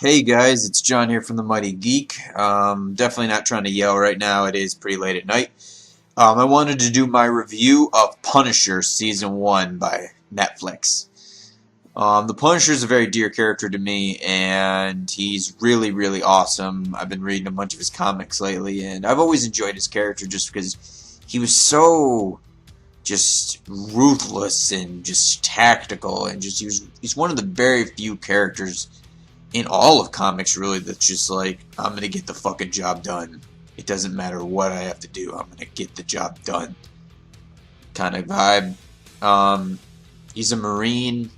Hey guys, it's John here from the Mighty Geek. Definitely not trying to yell right now. It is pretty late at night. I wanted to do my review of Punisher Season 1 by Netflix. The Punisher is a very dear character to me, and he's really, really awesome. I've been reading a bunch of his comics lately, and I've always enjoyed his character just because he was so just ruthless and just tactical, and he's one of the very few characters in all of comics, really, that's just like, I'm gonna get the fucking job done. It doesn't matter what I have to do, I'm gonna get the job done kind of vibe. He's a Marine,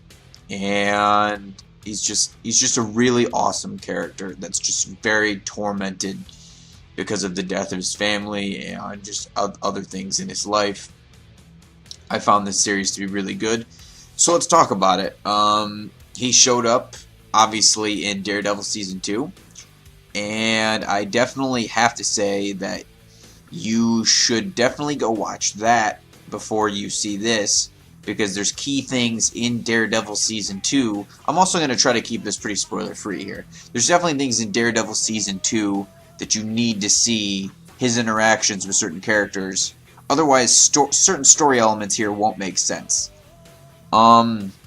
and he's just a really awesome character that's just very tormented because of the death of his family and just other things in his life. I found this series to be really good, so let's talk about it. He showed up obviously in Daredevil Season 2, and I definitely have to say that you should definitely go watch that before you see this, because there's key things in Daredevil Season 2. I'm also going to try to keep this pretty spoiler free here. There's definitely things in Daredevil Season 2 that you need to see, his interactions with certain characters. Otherwise, certain story elements here won't make sense.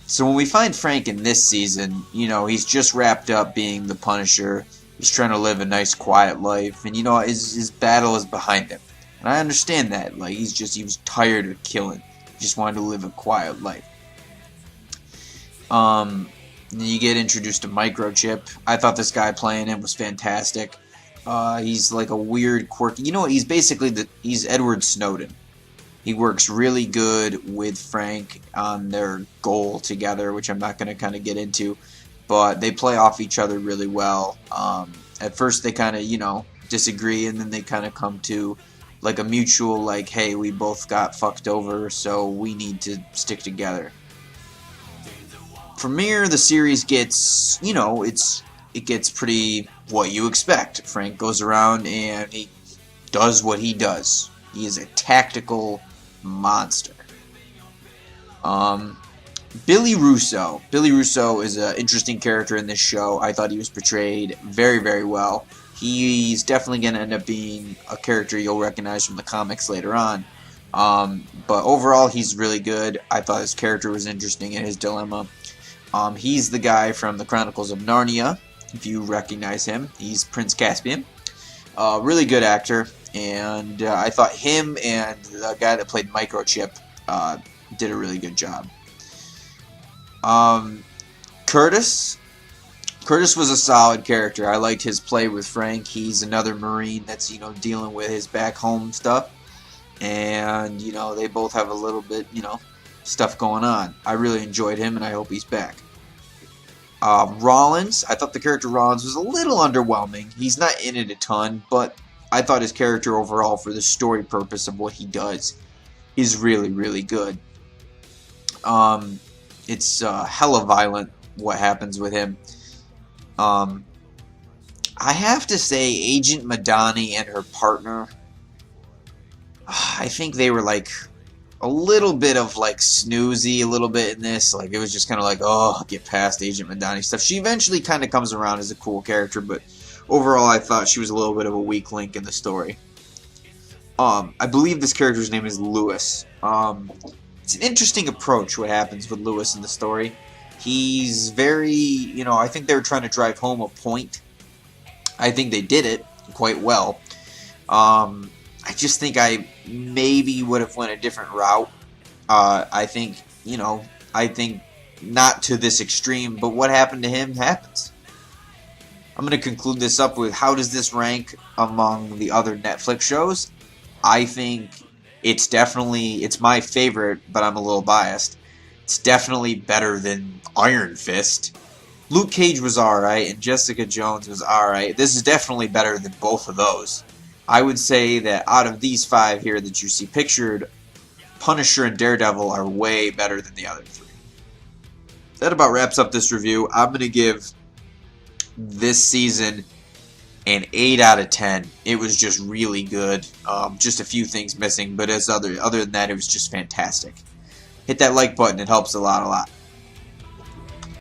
So when we find Frank in this season, you know, he's just wrapped up being the Punisher. He's trying to live a nice, quiet life, and you know, his battle is behind him. And I understand that. Like, he was tired of killing. He just wanted to live a quiet life. Then you get introduced to Microchip. I thought this guy playing him was fantastic. He's like a weird, quirky. You know what? He's basically he's Edward Snowden. He works really good with Frank on their goal together, which I'm not going to kind of get into, but they play off each other really well. At first they kind of, you know, disagree, and then they kind of come to like a mutual, like, hey, we both got fucked over, so we need to stick together. From here, the series gets, you know, it gets pretty what you expect. Frank goes around and he does what he does. He is a tactical monster. Billy Russo. Billy Russo is an interesting character in this show. I thought he was portrayed very, very well. He's definitely going to end up being a character you'll recognize from the comics later on. But overall, he's really good. I thought his character was interesting and his dilemma. He's the guy from the Chronicles of Narnia, if you recognize him. He's Prince Caspian. Really good actor. And I thought him and the guy that played Microchip did a really good job. Curtis was a solid character. I liked his play with Frank. He's another Marine that's, you know, dealing with his back home stuff. And, you know, they both have a little bit, you know, stuff going on. I really enjoyed him, and I hope he's back. Rollins, I thought the character Rollins was a little underwhelming. He's not in it a ton, but I thought his character overall, for the story purpose of what he does, is really, really good. It's hella violent what happens with him. I have to say, Agent Madani and her partner, I think they were like a little bit of like snoozy a little bit in this. Like, it was just kind of like, oh, get past Agent Madani stuff. She eventually kind of comes around as a cool character, but overall, I thought she was a little bit of a weak link in the story. I believe this character's name is Lewis. It's an interesting approach what happens with Lewis in the story. He's very, you know, I think they were trying to drive home a point. I think they did it quite well. I just think I maybe would have went a different route. I think, you know, not to this extreme, but what happened to him happens. I'm going to conclude this up with, how does this rank among the other Netflix shows? I think it's my favorite, but I'm a little biased. It's definitely better than Iron Fist. Luke Cage was alright, and Jessica Jones was alright. This is definitely better than both of those. I would say that out of these five here that you see pictured, Punisher and Daredevil are way better than the other three. That about wraps up this review. I'm going to give this season an 8 out of 10. It was just really good. Just a few things missing, but other than that, it was just fantastic. Hit that like button. It helps a lot.